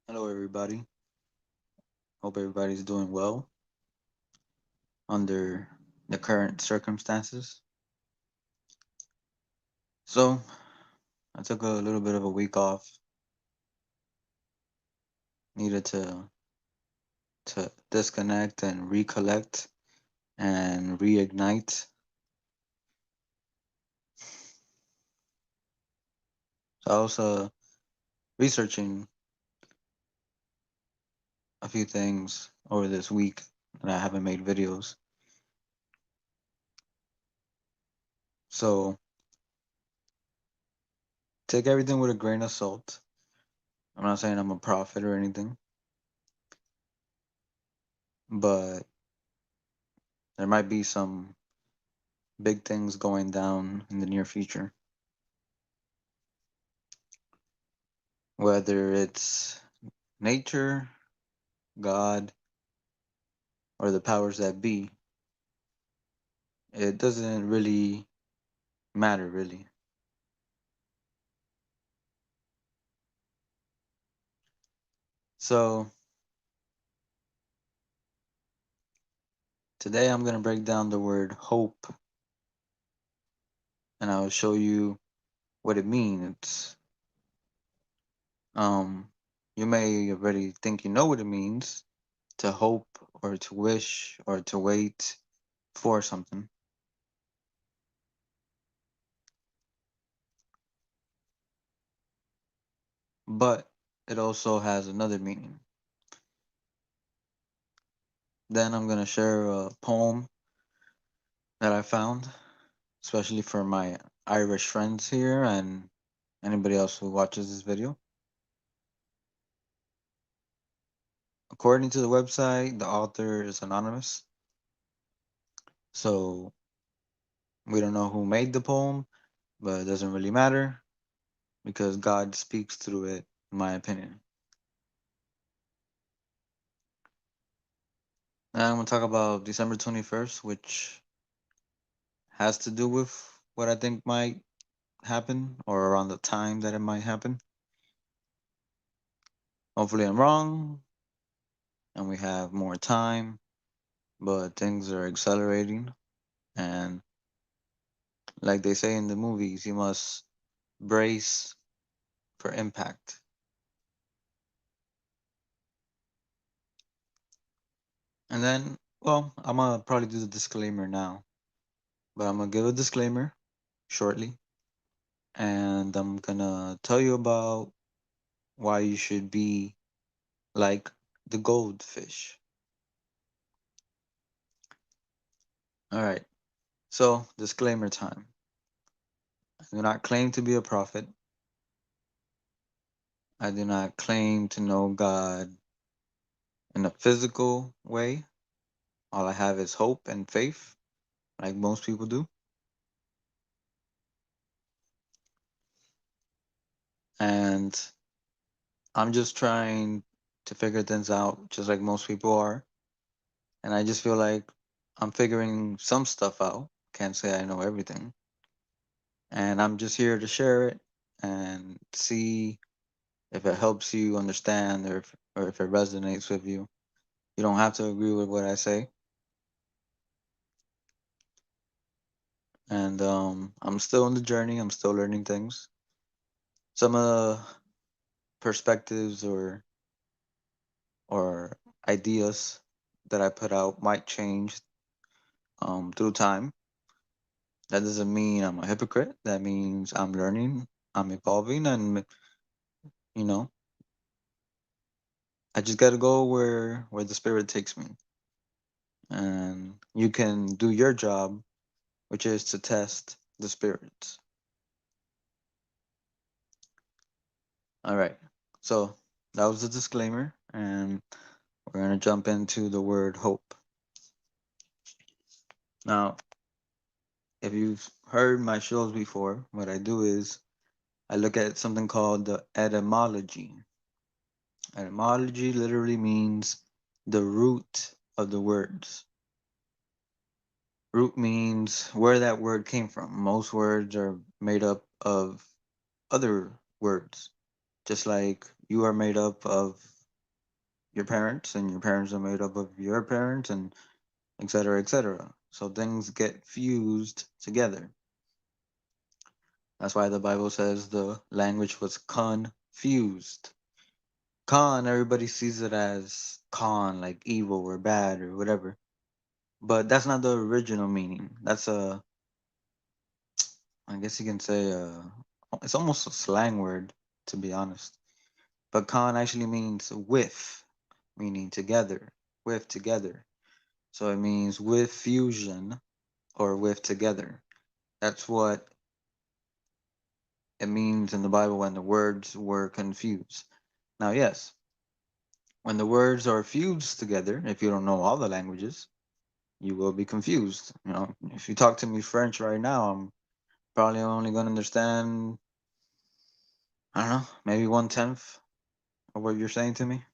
Hello, everybody. Hope everybody's doing well under the current circumstances. So, I took a little bit of a week off. Needed to disconnect and recollect and reignite. So, I was researching a few things over this week that I haven't made videos. So, take everything with a grain of salt. I'm not saying I'm a prophet or anything, but there might be some big things going down in the near future. Whether it's nature, God, or the powers that be, it doesn't really matter, really. So, today I'm going to break down the word hope and I'll show you what it means. Um, you may already think you know what it means to hope or to wish or to wait for something, but it also has another meaning. Then I'm going to share a poem that I found, especially for my Irish friends here and anybody else who watches this video. According to the website, the author is anonymous, so we don't know who made the poem, but it doesn't really matter because God speaks through it, in my opinion. Now I'm going to talk about December 21st, which has to do with what I think might happen or around the time that it might happen. Hopefully, I'm wrong and we have more time, but things are accelerating. And like they say in the movies, you must brace for impact. And then, well, I'm gonna probably do the disclaimer now, but I'm gonna give a disclaimer shortly, and I'm gonna tell you about why you should be like the goldfish. All right, so disclaimer time. I do not claim to be a prophet. I do not claim to know God in a physical way. All I have is hope and faith, like most people do. And I'm just trying to figure things out, just like most people are. And I just feel like I'm figuring some stuff out. Can't say I know everything. And I'm just here to share it and see if it helps you understand or if it resonates with you. You don't have to agree with what I say. And I'm still on the journey. I'm still learning things. Some of the perspectives or ideas that I put out might change through time. That doesn't mean I'm a hypocrite. That means I'm learning, I'm evolving, and you know, I just gotta go where the spirit takes me. And you can do your job, which is to test the spirits. All right. So that was the disclaimer, and we're gonna jump into the word hope. Now, if you've heard my shows before, what I do is I look at something called the etymology. Etymology literally means the root of the words. Root means where that word came from. Most words are made up of other words, just like you are made up of your parents, and your parents are made up of your parents, and etc., etc. So things get fused together. That's why the Bible says the language was confused. Con, everybody sees it as con, like evil or bad or whatever. But that's not the original meaning. That's a, I guess you can say, it's almost a slang word, to be honest. But con actually means with, meaning together, with together. So it means with fusion or with together. That's what it means in the Bible when the words were confused. Now, yes, when the words are fused together, if you don't know all the languages, you will be confused. You know, if you talk to me French right now, I'm probably only going to understand, I don't know, maybe 1/10 of what you're saying to me.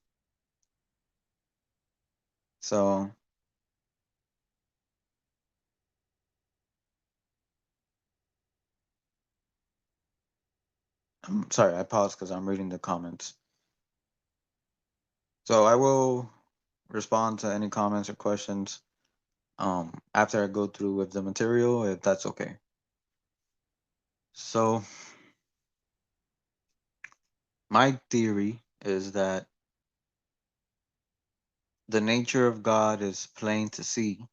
So I'm sorry, I paused because I'm reading the comments. So I will respond to any comments or questions after I go through with the material, if that's okay. So my theory is that the nature of God is plain to see,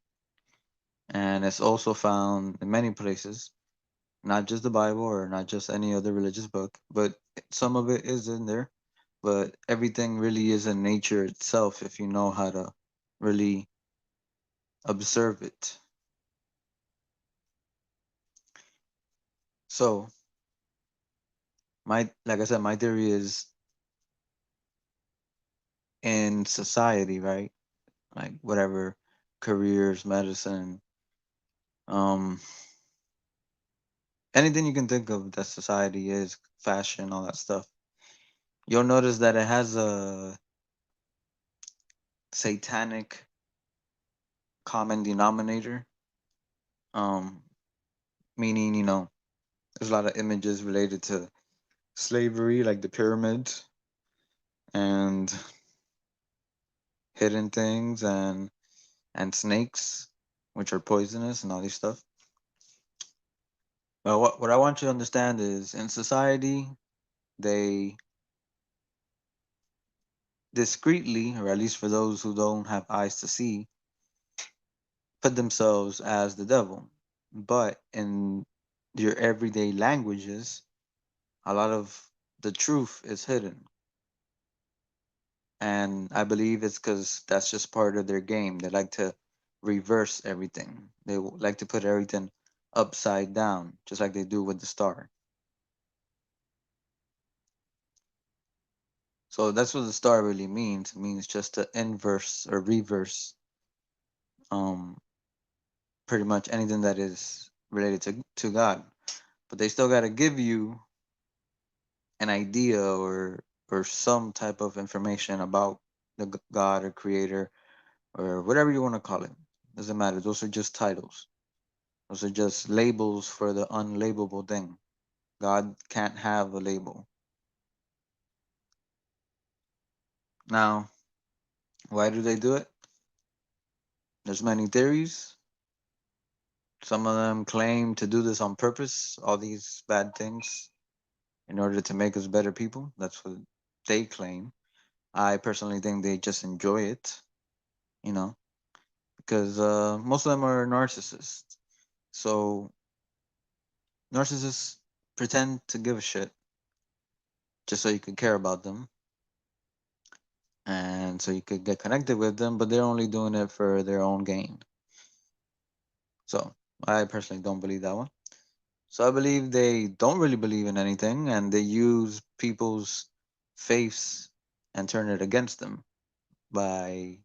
and it's also found in many places, not just the Bible or not just any other religious book, but some of it is in there. But everything really is in nature itself if you know how to really observe it. So my, like I said, my theory is in society, right? Like whatever careers, medicine, um, anything you can think of that society is, fashion, all that stuff. You'll notice that it has a satanic common denominator. Um, Meaning, there's a lot of images related to slavery, like the pyramids and hidden things and snakes, which are poisonous and all these stuff. But what I want you to understand is in society, they discreetly, or at least for those who don't have eyes to see, put themselves as the devil. But in your everyday languages, a lot of the truth is hidden. And I believe it's because that's just part of their game. They like to reverse everything. Like to put everything upside down, just like they do with the star. So that's what the star really means. It means just to inverse or reverse, um, pretty much anything that is related to God. But they still got to give you an idea or some type of information about the God or creator or whatever you want to call it. Doesn't matter. Those are just titles. Those are just labels for the unlabelable thing. God can't have a label. Now, why do they do it? There's many theories. Some of them claim to do this on purpose, all these bad things, in order to make us better people. That's what they claim. I personally think they just enjoy it, you know, because most of them are narcissists. So narcissists pretend to give a shit just so you could care about them and so you could get connected with them, but they're only doing it for their own gain. So I personally don't believe that one. So I believe they don't really believe in anything and they use people's faiths and turn it against them by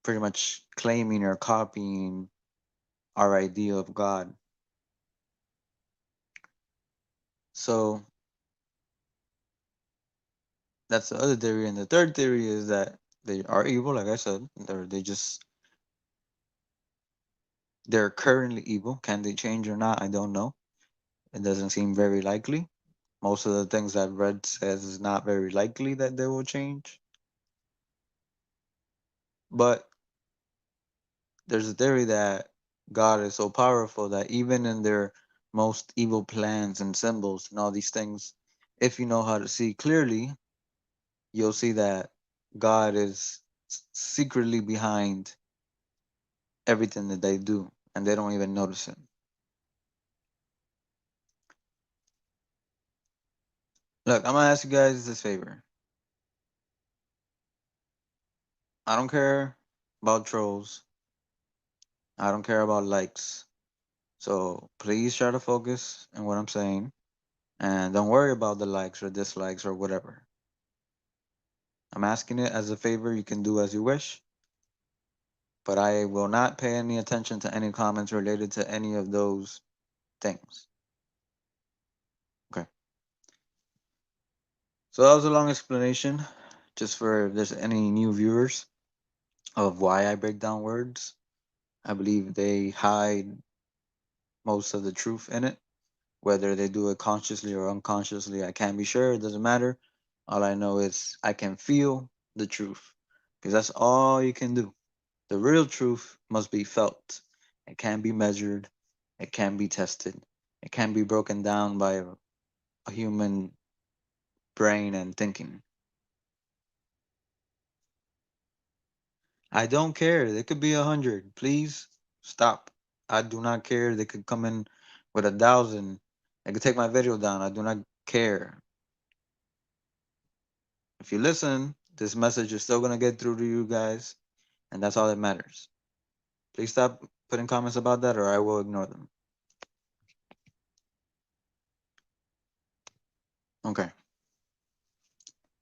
pretty much claiming or copying our idea of God. So that's the other theory. And the third theory is that they are evil, like I said. They're currently evil. Can they change or not? I don't know. It doesn't seem very likely. Most of the things I've read says it's not very likely that they will change. But there's a theory that God is so powerful that even in their most evil plans and symbols and all these things, if you know how to see clearly, you'll see that God is secretly behind everything that they do, and they don't even notice it. Look, I'm gonna ask you guys this favor. I don't care about trolls. I don't care about likes. So please try to focus on what I'm saying, and don't worry about the likes or dislikes or whatever. I'm asking it as a favor. You can do as you wish, but I will not pay any attention to any comments related to any of those things. Okay. So that was a long explanation, just for if there's any new viewers of why I break down words. I believe they hide most of the truth in it. Whether they do it consciously or unconsciously, I can't be sure. It doesn't matter. All I know is I can feel the truth because that's all you can do. The real truth must be felt. It can't be measured. It can't be tested. It can't be broken down by a human brain and thinking. I don't care. They could be 100. Please stop. I do not care. They could come in with 1,000. They could take my video down. I do not care. If you listen, this message is still gonna get through to you guys, and that's all that matters. Please stop putting comments about that, or I will ignore them. Okay.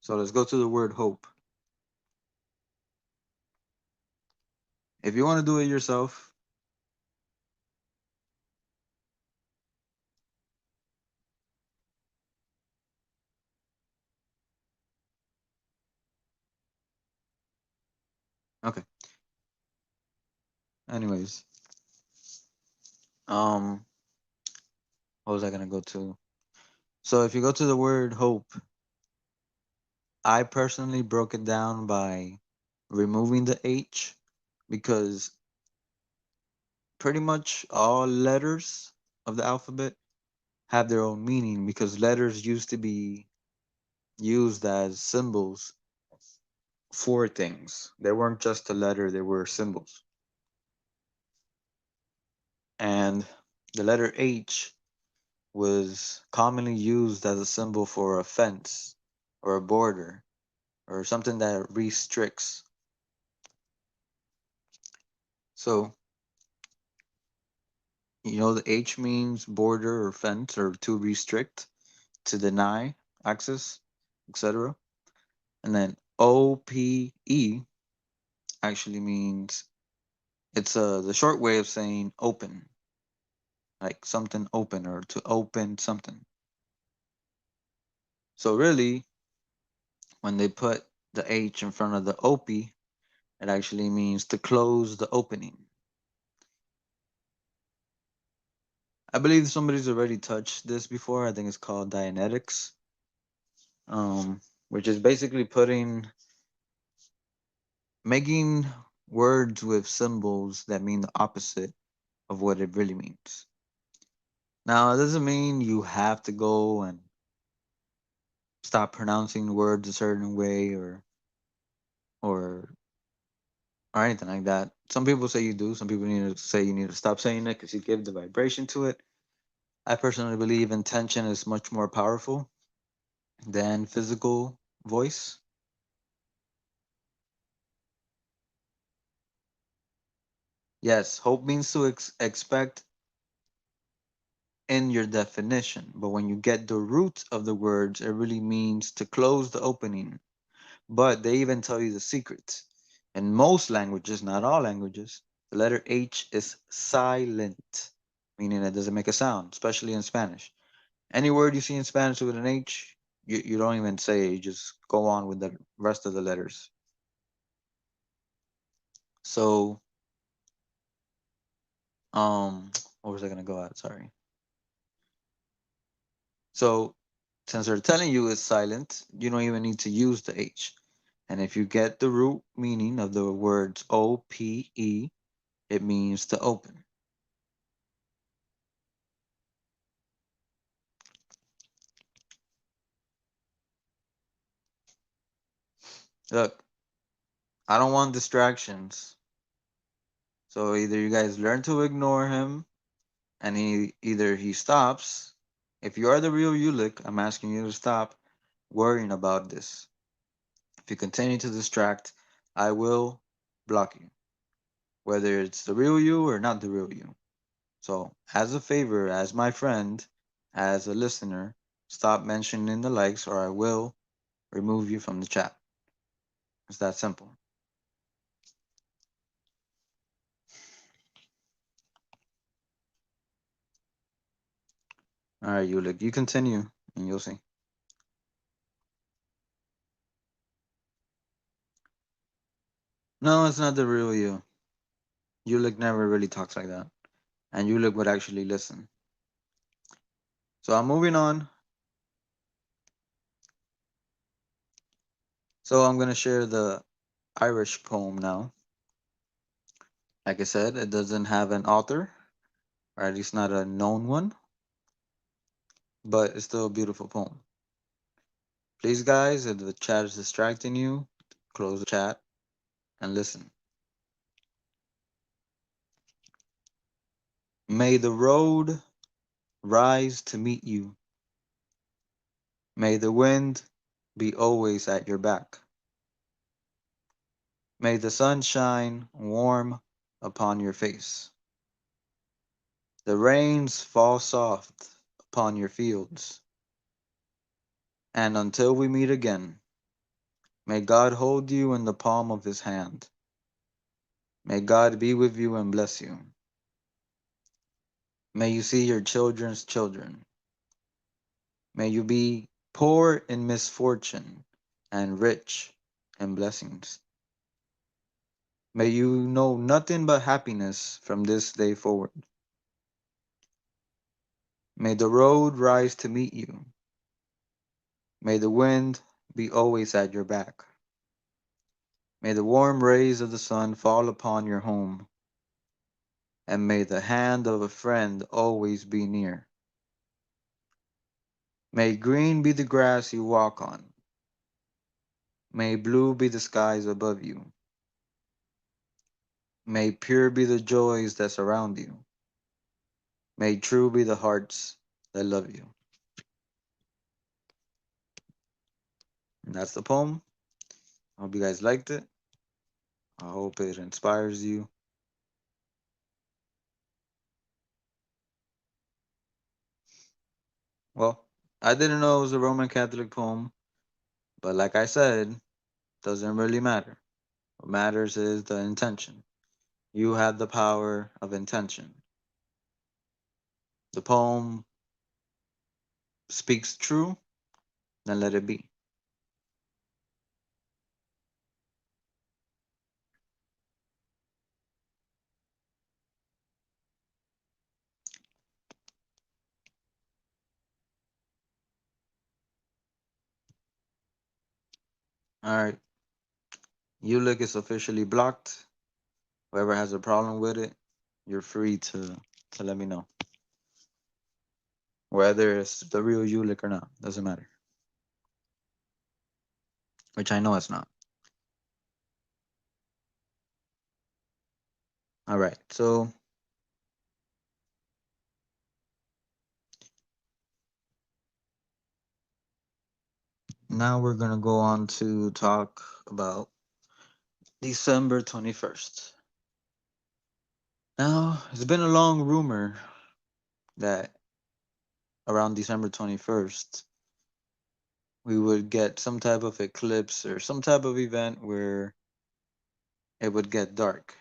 So let's go to the word hope. If you want to do it yourself, okay. Anyways, um, what was I gonna go to? So if you go to the word hope, I personally broke it down by removing the H because pretty much all letters of the alphabet have their own meaning because letters used to be used as symbols for things. They weren't just a letter, they were symbols. And the letter H was commonly used as a symbol for a fence or a border or something that restricts. So, you know, the H means border or fence or to restrict, to deny access, etc. And then OPE actually means it's the short way of saying open, like something open or to open something. So really, when they put the H in front of the OP, it actually means to close the opening. I believe somebody's already touched this before. I think it's called Dianetics, um, which is basically making words with symbols that mean the opposite of what it really means. Now, it doesn't mean you have to go and stop pronouncing words a certain way or or anything like that. Some people say you do. Some people need to say you need to stop saying it because you give the vibration to it. I personally believe intention is much more powerful than physical voice. Yes, hope means to expect in your definition, but when you get the root of the words, it really means to close the opening. But they even tell you the secret. In most languages, not all languages, the letter H is silent, meaning it doesn't make a sound, especially in Spanish. Any word you see in Spanish with an H, you don't even say it, you just go on with the rest of the letters. So, what was I gonna go at? Sorry. So, since they're telling you it's silent, you don't even need to use the H. And if you get the root meaning of the words OPE, it means to open. Look, I don't want distractions. So either you guys learn to ignore him and either he stops. If you are the real Ulick, I'm asking you to stop worrying about this. If you continue to distract, I will block you, whether it's the real you or not the real you. So, as a favor, as my friend, as a listener, stop mentioning the likes or I will remove you from the chat. It's that simple. All right, Ulick, you continue and you'll see. No, it's not the real you. Ulick never really talks like that. And Ulick would actually listen. So I'm moving on. So I'm going to share the Irish poem now. Like I said, it doesn't have an author, or at least not a known one, but it's still a beautiful poem. Please, guys, if the chat is distracting you, close the chat and listen. May the road rise to meet you. May the wind be always at your back. May the sun shine warm upon your face. The rains fall soft upon your fields. And until we meet again, may God hold you in the palm of his hand. May God be with you and bless you. May you see your children's children. May you be poor in misfortune and rich in blessings. May you know nothing but happiness from this day forward. May the road rise to meet you. May the wind be always at your back. May the warm rays of the sun fall upon your home. And may the hand of a friend always be near. May green be the grass you walk on. May blue be the skies above you. May pure be the joys that surround you. May true be the hearts that love you. And that's the poem. I hope you guys liked it. I hope it inspires you. Well, I didn't know it was a Roman Catholic poem, but like I said, doesn't really matter. What matters is the intention. You have the power of intention. The poem speaks true, then let it be. All right. Ulick is officially blocked. Whoever has a problem with it, you're free to let me know. Whether it's the real Ulick or not, doesn't matter. Which I know it's not. All right. So now we're gonna go on to talk about December 21st. Now, it's been a long rumor that around December 21st, we would get some type of eclipse or some type of event where it would get dark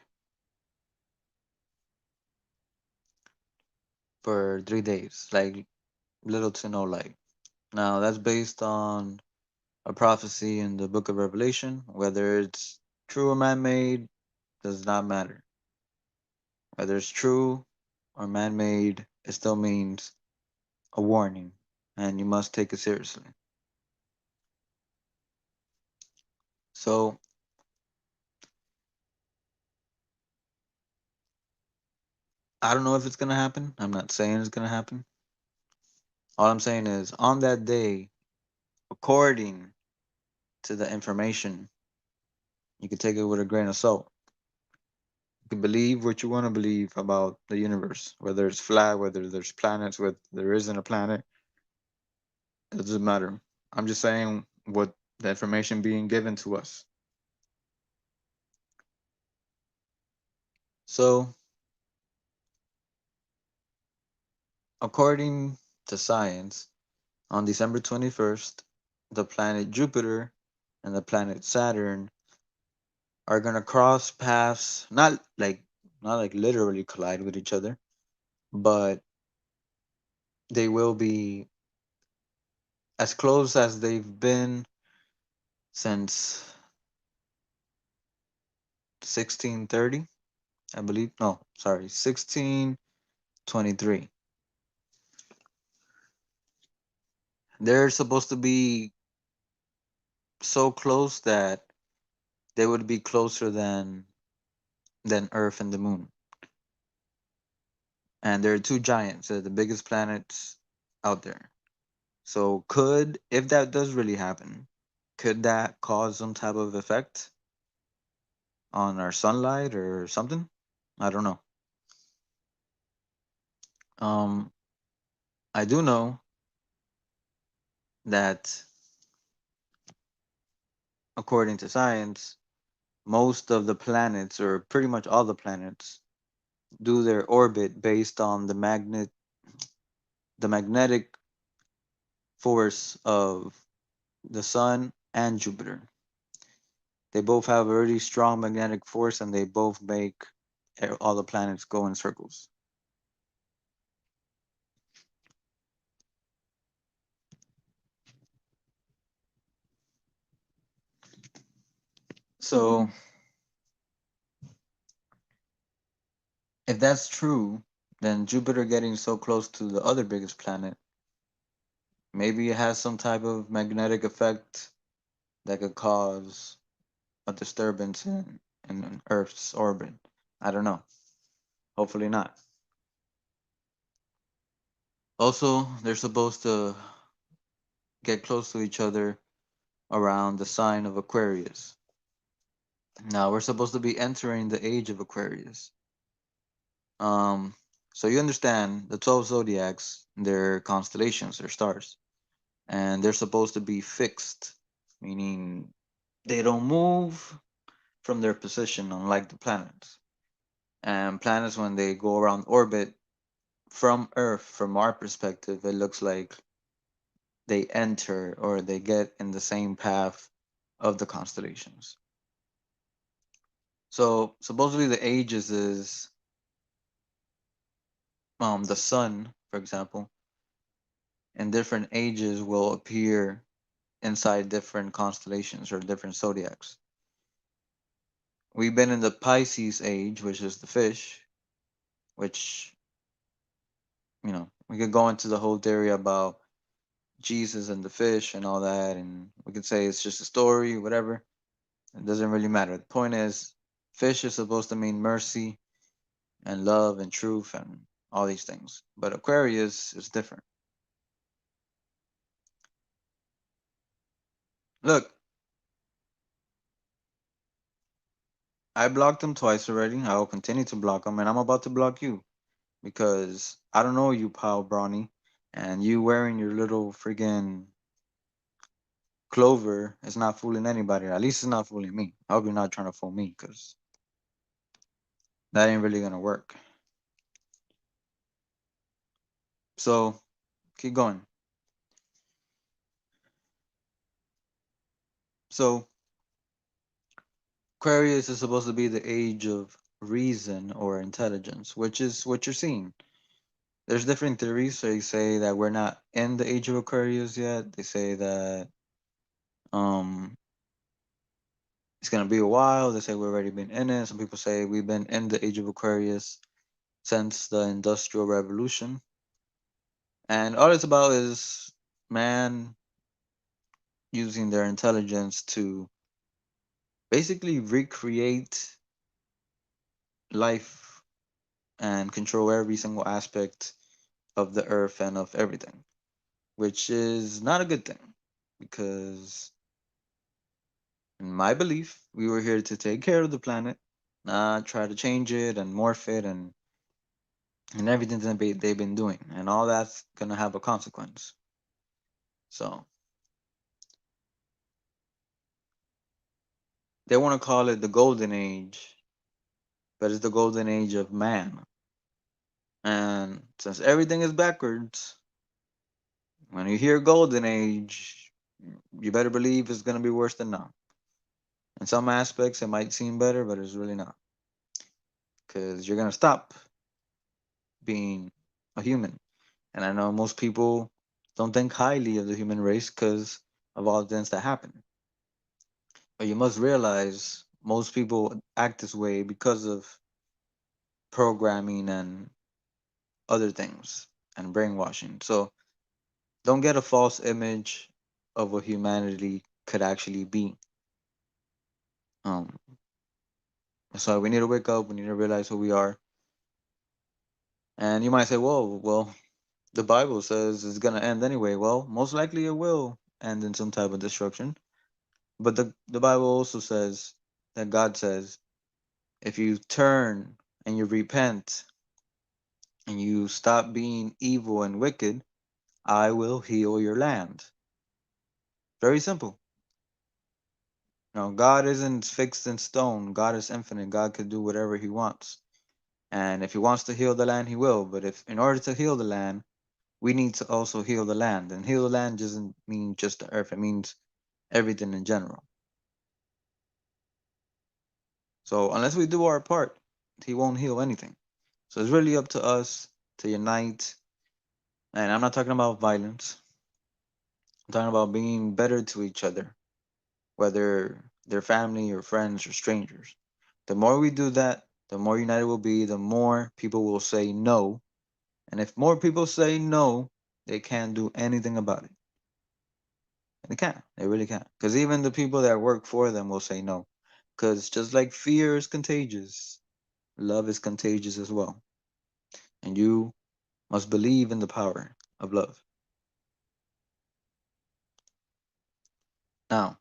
for 3 days, like little to no light. Now, that's based on a prophecy in the book of Revelation. Whether it's true or man made does not matter. Whether it's true or man made, it still means a warning, and you must take it seriously. So I don't know if it's gonna happen. I'm not saying it's gonna happen. All I'm saying is on that day, according to the information, you can take it with a grain of salt. You can believe what you want to believe about the universe, whether it's flat, whether there's planets, whether there isn't a planet. It doesn't matter. I'm just saying what the information being given to us. So, according to science, on December 21st, the planet Jupiter and the planet Saturn are going to cross paths, not like literally collide with each other, but they will be as close as they've been since 1630, I believe. No, sorry, 1623. They're supposed to be so close that they would be closer than Earth and the Moon. And there are two giants, they're the biggest planets out there. So if that does really happen, could that cause some type of effect on our sunlight or something? I don't know. Um, I do know that according to science, most of the planets, or pretty much all the planets, do their orbit based on the magnetic force of the sun and Jupiter. They both have a really strong magnetic force, and they both make all the planets go in circles. So, if that's true, then Jupiter getting so close to the other biggest planet, maybe it has some type of magnetic effect that could cause a disturbance in Earth's orbit. I don't know. Hopefully not. Also, they're supposed to get close to each other around the sign of Aquarius. Now, we're supposed to be entering the age of Aquarius. Um, so you understand the 12 zodiacs, they're constellations, they're stars, and they're supposed to be fixed, meaning they don't move from their position, unlike the planets. And planets, when they go around orbit from Earth, from our perspective, it looks like they enter or they get in the same path of the constellations. So supposedly the ages is the sun, for example, in different ages will appear inside different constellations or different zodiacs. We've been in the Pisces age, which is the fish, which, we could go into the whole theory about Jesus and the fish and all that, and we could say it's just a story, whatever. It doesn't really matter. The point is, fish is supposed to mean mercy and love and truth and all these things. But Aquarius is different. Look, I blocked him twice already. I will continue to block him, and I'm about to block you because I don't know you, pal Brawny, and you wearing your little friggin' clover is not fooling anybody. At least it's not fooling me. I hope you're not trying to fool me because that ain't really gonna work. So keep going. So Aquarius is supposed to be the age of reason or intelligence, which is what you're seeing. There's different theories. So they say that we're not in the age of Aquarius yet. They say that um it's gonna be a while. They say we've already been in it. Some people say we've been in the age of Aquarius since the Industrial Revolution. And all it's about is man using their intelligence to basically recreate life and control every single aspect of the earth and of everything, which is not a good thing because, in my belief, we were here to take care of the planet, not try to change it and morph it and everything that they've been doing. And all that's going to have a consequence. So they want to call it the golden age, but it's the golden age of man. And since everything is backwards, when you hear golden age, you better believe it's going to be worse than now. In some aspects, it might seem better, but it's really not. Because you're going to stop being a human. And I know most people don't think highly of the human race because of all the things that happen. But you must realize most people act this way because of programming and other things and brainwashing. So don't get a false image of what humanity could actually be. Um, so we need to wake up. We need to realize who we are. And you might say, well, the Bible says it's gonna end anyway. Well, most likely it will end in some type of destruction. But the Bible also says that God says if you turn and you repent and you stop being evil and wicked, I will heal your land. Very simple. God isn't fixed in stone. God is infinite. God can do whatever he wants. And if he wants to heal the land, he will. But if in order to heal the land, we need to also heal the land. And heal the land doesn't mean just the earth, it means everything in general. So unless we do our part, he won't heal anything. So it's really up to us to unite. And I'm not talking about violence. I'm talking about being better to each other, whether they're family or friends or strangers. The more we do that, the more united we'll be, the more people will say no. And if more people say no, they can't do anything about it. And they can't. They really can't. Because even the people that work for them will say no. Because just like fear is contagious, love is contagious as well. And you must believe in the power of love. Now,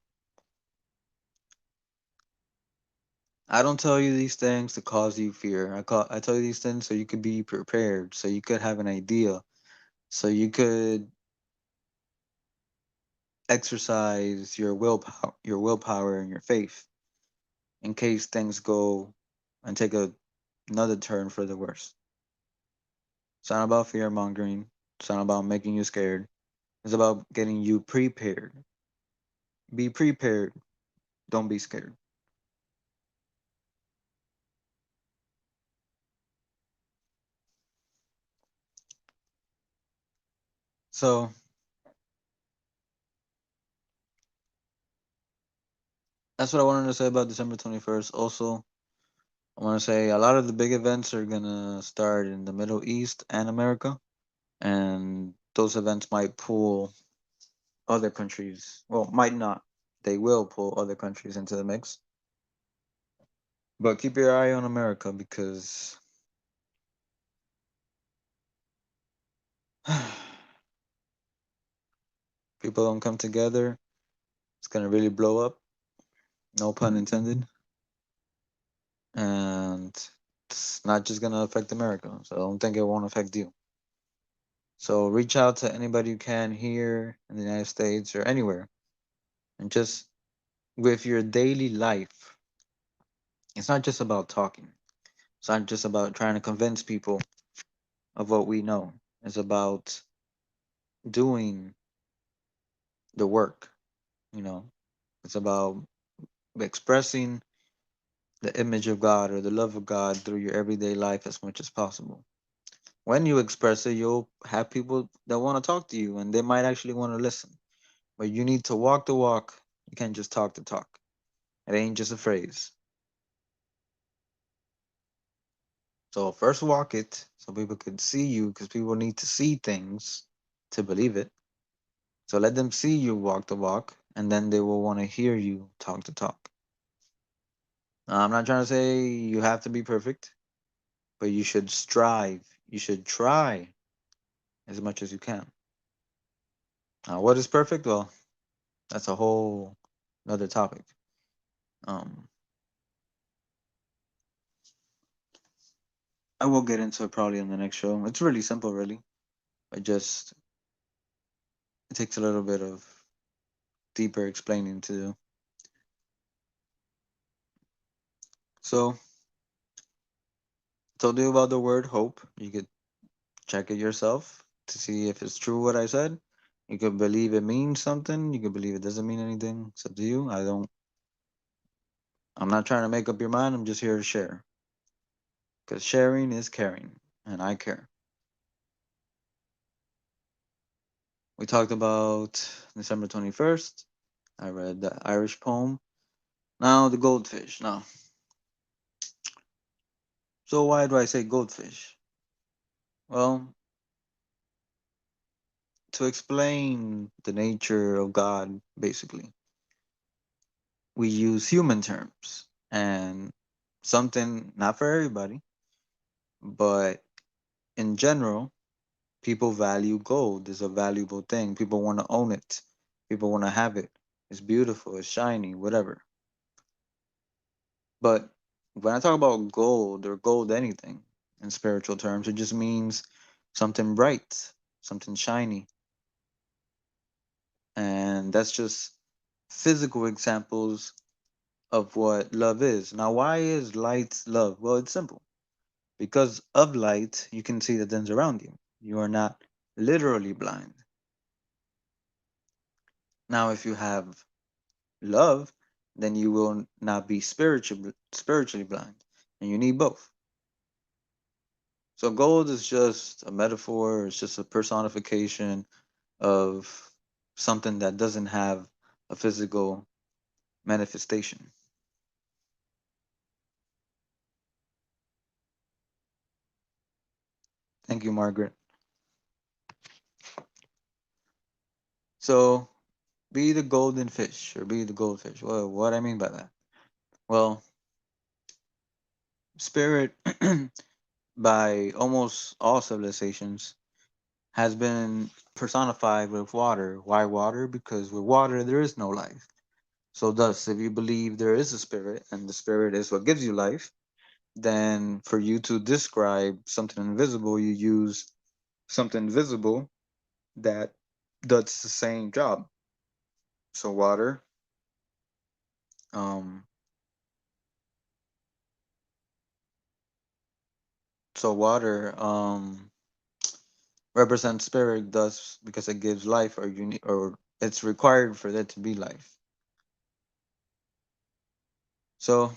I don't tell you these things to cause you fear. I tell you these things so you could be prepared, so you could have an idea, so you could exercise your willpower and your faith in case things go and take another turn for the worse. It's not about fear mongering. It's not about making you scared. It's about getting you prepared. Be prepared. Don't be scared. So that's what I wanted to say about December 21st. Also, I want to say a lot of the big events are gonna start in the Middle East and America, and those events might pull other countries. Well, might not. They will pull other countries into the mix. But keep your eye on America because people don't come together. It's gonna really blow up. No pun intended. And it's not just gonna affect America. So I don't think it won't affect you. So reach out to anybody you can here in the United States or anywhere, and just with your daily life, it's not just about talking. It's not just about trying to convince people of what we know. It's about doing the work, you know. It's about expressing the image of God or the love of God through your everyday life as much as possible. When you express it, you'll have people that want to talk to you and they might actually want to listen. But you need to walk the walk. You can't just talk the talk. It ain't just a phrase. So first walk it so people could see you because people need to see things to believe it. So let them see you walk the walk and then they will want to hear you talk the talk. I'm not trying to say you have to be perfect, but you should strive. You should try as much as you can. What is perfect? Well, that's a whole another topic. Um, I will get into it probably in the next show. It's really simple, really. It takes a little bit of deeper explaining to do. So, told you about the word hope. You could check it yourself to see if it's true what I said. You could believe it means something. You could believe it doesn't mean anything. It's up to you. I'm not trying to make up your mind. I'm just here to share. Because sharing is caring. And I care. We talked about December 21st. I read the Irish poem. Now the goldfish. Now, so why do I say goldfish? Well, to explain the nature of God, basically, we use human terms and something not for everybody, but in general, people value gold. It's a valuable thing. People want to own it. People want to have it. It's beautiful. It's shiny. Whatever. But when I talk about gold or gold anything in spiritual terms, it just means something bright, something shiny. And that's just physical examples of what love is. Now, why is light love? Well, it's simple. Because of light, you can see the things around you. You are not literally blind. Now, if you have love, then you will not be spiritually blind. And you need both. So gold is just a metaphor, it's just a personification of something that doesn't have a physical manifestation. Thank you, Margaret. So be the golden fish or be the goldfish. Well, what I mean by that? Well, spirit by almost all civilizations has been personified with water. Why water? Because with water there is no life. So thus, if you believe there is a spirit and the spirit is what gives you life, then for you to describe something invisible, you use something visible that does the same job. So um, water represents spirit, thus because it gives life or unique or it's required for there to be life. So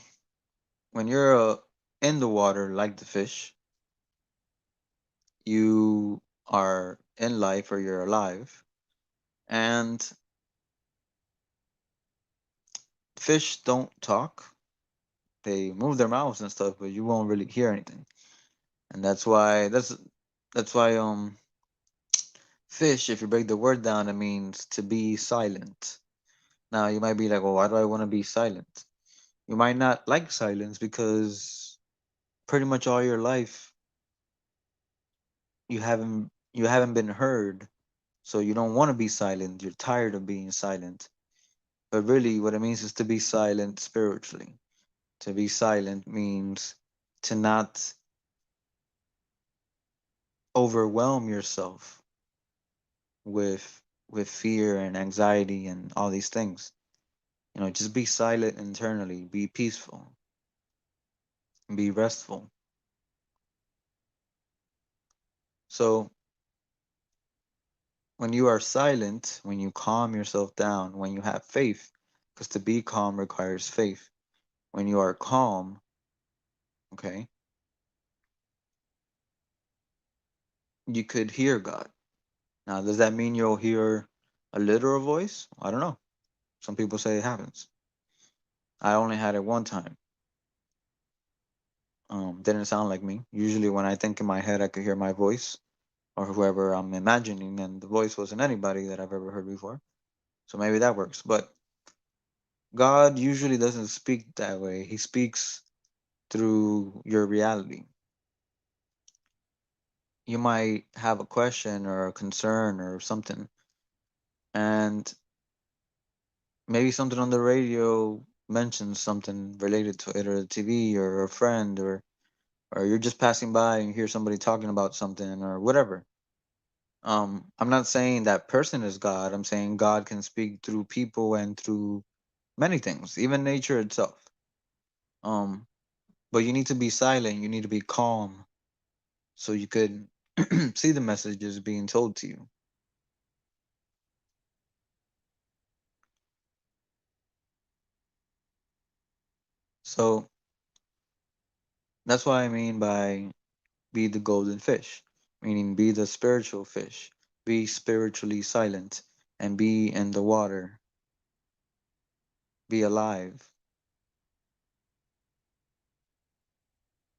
when you're in the water, like the fish, you are in life or you're alive, and fish don't talk. They move their mouths and stuff, but you won't really hear anything. And that's why fish, if you break the word down, it means to be silent. Now you might be like, well, why do I want to be silent? You might not like silence because pretty much all your life you haven't been heard, so you don't want to be silent. You're tired of being silent. But really what it means is to be silent spiritually. To be silent means to not overwhelm yourself with fear and anxiety and all these things. Just be silent internally, be peaceful, be restful. So when you are silent, when you calm yourself down, when you have faith, because to be calm requires faith. When you are calm, okay, you could hear God. Now, does that mean you'll hear a literal voice? I don't know. Some people say it happens. I only had it one time. Didn't sound like me. Usually, when I think in my head, I could hear my voice or whoever I'm imagining, and the voice wasn't anybody that I've ever heard before. So maybe that works. But God usually doesn't speak that way. He speaks through your reality. You might have a question or a concern or something, and maybe something on the radio mentions something related to it, or the TV, or a friend, or you're just passing by and you hear somebody talking about something or whatever. I'm not saying that person is God. I'm saying God can speak through people and through many things, even nature itself. Um, but you need to be silent. You need to be calm so you could see the messages being told to you. So that's what I mean by be the golden fish, meaning be the spiritual fish, be spiritually silent, and be in the water, be alive.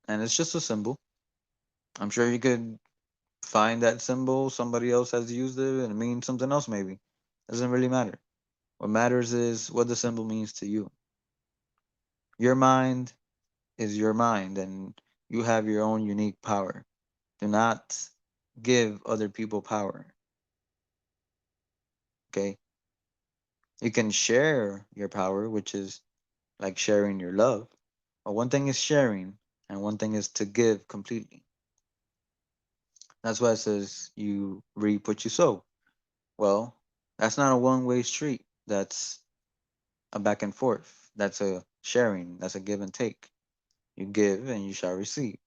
And it's just a symbol. I'm sure you could find that symbol, somebody else has used it, and it means something else maybe. Doesn't really matter. What matters is what the symbol means to you. Your mind is your mind, and you have your own unique power. Do not give other people power. Okay? You can share your power, which is like sharing your love. But one thing is sharing, and one thing is to give completely. That's why it says you reap what you sow. Well, that's not a one-way street. That's a back and forth. That's a sharing. That's a give and take. You give and you shall receive.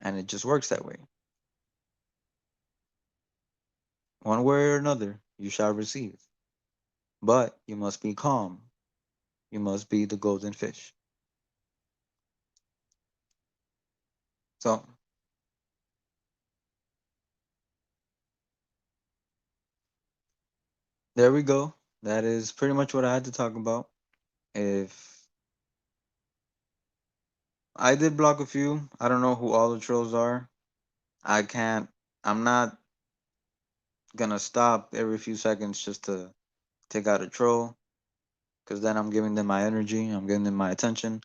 And it just works that way. One way or another, you shall receive. But you must be calm. You must be the golden fish. So there we go. That is pretty much what I had to talk about. If I did block a few, I don't know who all the trolls are. I can't, I'm not gonna stop every few seconds just to take out a troll, because then I'm giving them my energy, I'm giving them my attention.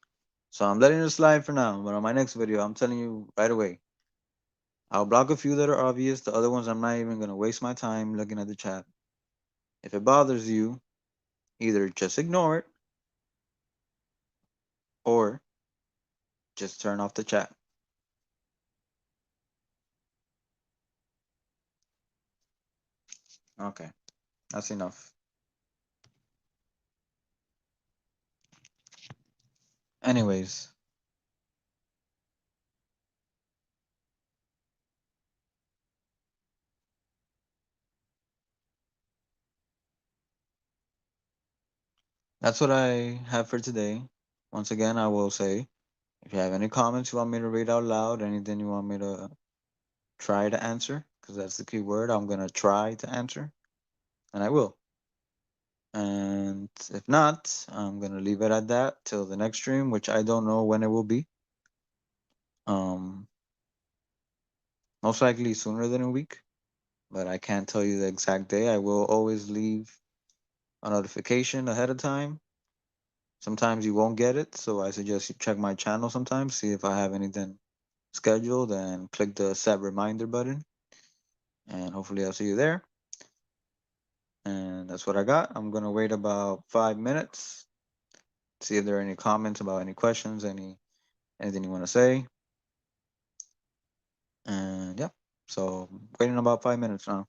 So I'm letting it slide for now, but on my next video, I'm telling you right away, I'll block a few that are obvious. The other ones, I'm not even gonna waste my time looking at the chat. If it bothers you, either just ignore it or just turn off the chat. Okay, that's enough. Anyways, that's what I have for today. Once again, I will say, if you have any comments you want me to read out loud, anything you want me to try to answer, because that's the key word, I'm gonna try to answer, and I will. And if not, I'm gonna leave it at that till the next stream, which I don't know when it will be. Um, Most likely sooner than a week, but I can't tell you the exact day. I will always leave a notification ahead of time. Sometimes you won't get it, so I suggest you check my channel sometimes, see if I have anything scheduled, and click the set reminder button, and hopefully I'll see you there. And that's what I got. I'm gonna wait about 5 minutes, see if there are any comments about any questions, anything you want to say. And yeah, so waiting about 5 minutes now.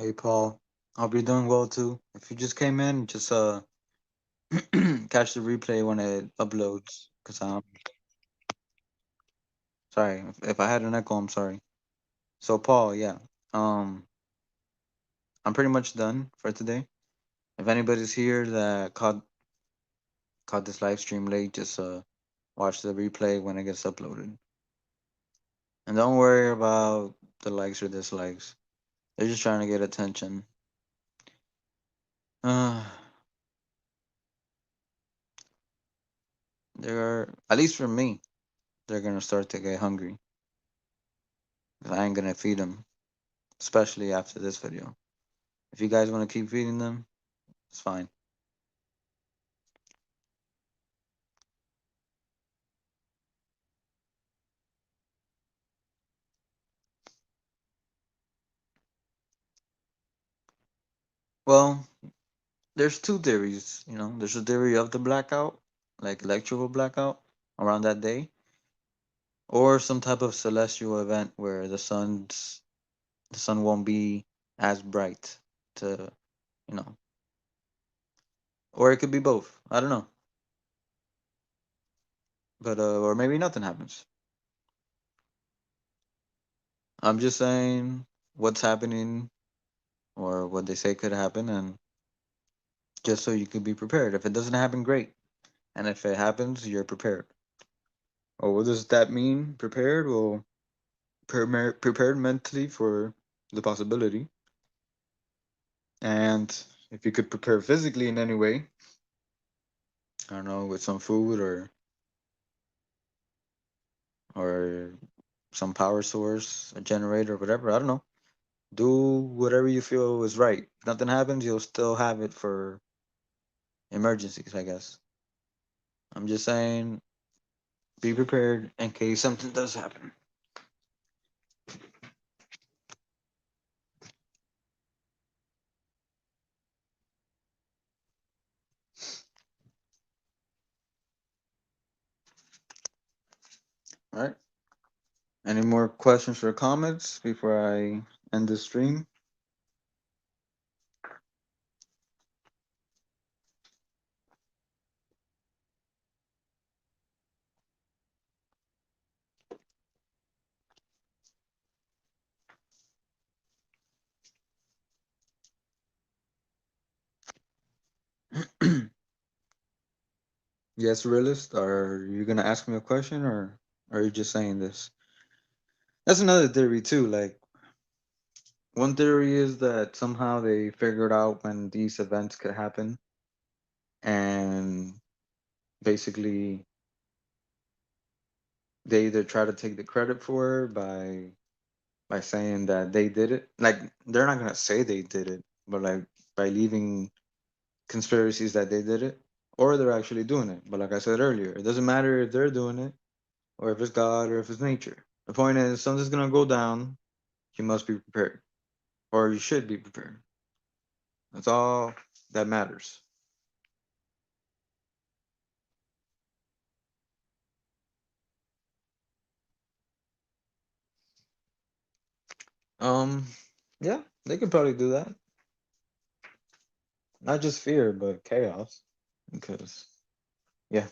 Hey Paul, hope you're doing well too. If you just came in, just catch the replay when it uploads. Cause I'm sorry if I had an echo. I'm sorry. So Paul, yeah, um, I'm pretty much done for today. If anybody's here that caught this live stream late, just watch the replay when it gets uploaded. And don't worry about the likes or dislikes. They're just trying to get attention. Uh, they're at least for me, they're gonna start to get hungry. 'Cause I ain't gonna feed them, especially after this video. If you guys want to keep feeding them, it's fine. Well, there's two theories. There's a theory of the blackout, like electrical blackout around that day, or some type of celestial event where the sun won't be as bright to, you know, or it could be both. I don't know, but or maybe nothing happens. I'm just saying what's happening or what they say could happen, and just so you could be prepared. If it doesn't happen, great, and if it happens, you're prepared. Oh, what does that mean? Prepared? Well, prepared mentally for the possibility. And if you could prepare physically in any way, I don't know, with some food or some power source, a generator, whatever, I don't know. Do whatever you feel is right. If nothing happens, you'll still have it for emergencies, I guess. I'm just saying, be prepared in case something does happen. All right. Any more questions or comments before I end the stream? Yes, realist. Are you gonna ask me a question, or are you just saying this? That's another theory too. Like, one theory is that somehow they figured out when these events could happen, and basically they either try to take the credit for it by saying that they did it. Like, they're not gonna say they did it, but like by leaving conspiracies that they did it, or they're actually doing it. But like I said earlier, it doesn't matter if they're doing it or if it's God or if it's nature. The point is, something's gonna go down. You must be prepared, or you should be prepared. That's all that matters. Um, yeah, they could probably do that. Not just fear, but chaos. Because yeah,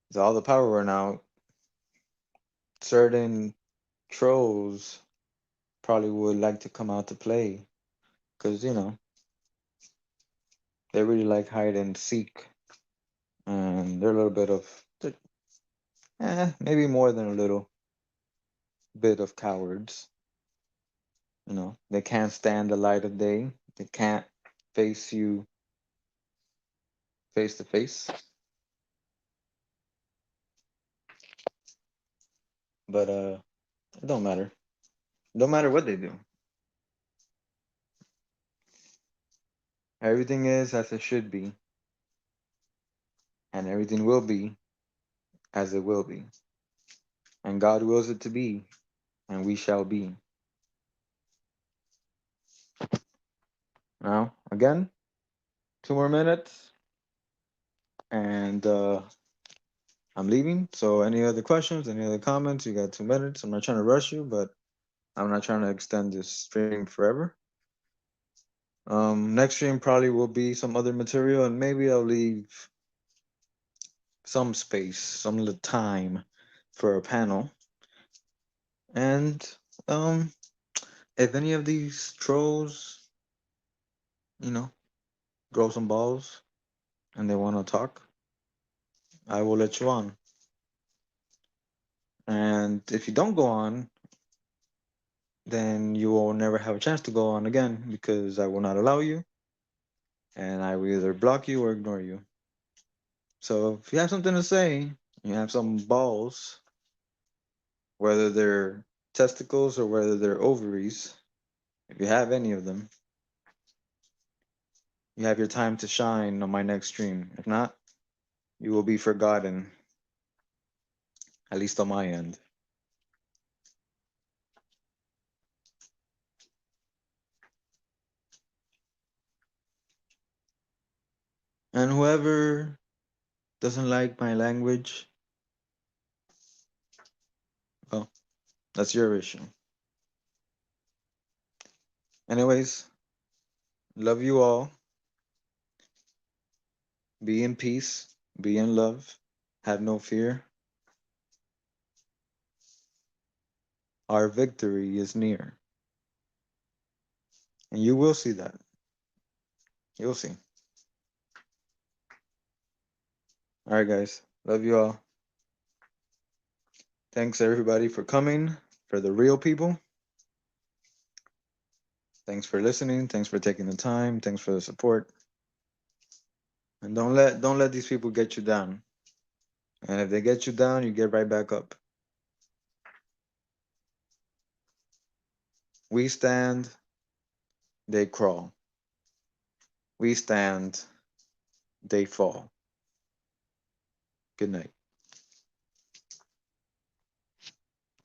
it's all the power right now. Certain trolls probably would like to come out to play because they really like hide and seek, and they're a little bit of, maybe more than a little bit of cowards. They can't stand the light of day. They can't face you face to face. But it don't matter. Don't matter what they do. Everything is as it should be, and everything will be as it will be. And God wills it to be, and we shall be. Now, again, 2 more minutes, and I'm leaving. So, any other questions, any other comments? You got 2 minutes. I'm not trying to rush you, but I'm not trying to extend this stream forever. Next stream probably will be some other material, and maybe I'll leave some space, some little time for a panel. And if any of these trolls, you know, grow some balls and they want to talk, I will let you on. And if you don't go on, then you will never have a chance to go on again because I will not allow you, and I will either block you or ignore you. So if you have something to say, you have some balls, whether they're testicles or whether they're ovaries, if you have any of them, you have your time to shine on my next stream. If not, you will be forgotten, at least on my end. And whoever doesn't like my language, well, that's your issue. Anyways, love you all. Be in peace. Be in love. Have no fear. Our victory is near. And you will see that. You'll see. All right, guys. Love you all. Thanks, everybody, for coming. For the real people. Thanks for listening. Thanks for taking the time. Thanks for the support. And don't let these people get you down. And if they get you down, you get right back up. We stand, they crawl. We stand, they fall. Good night.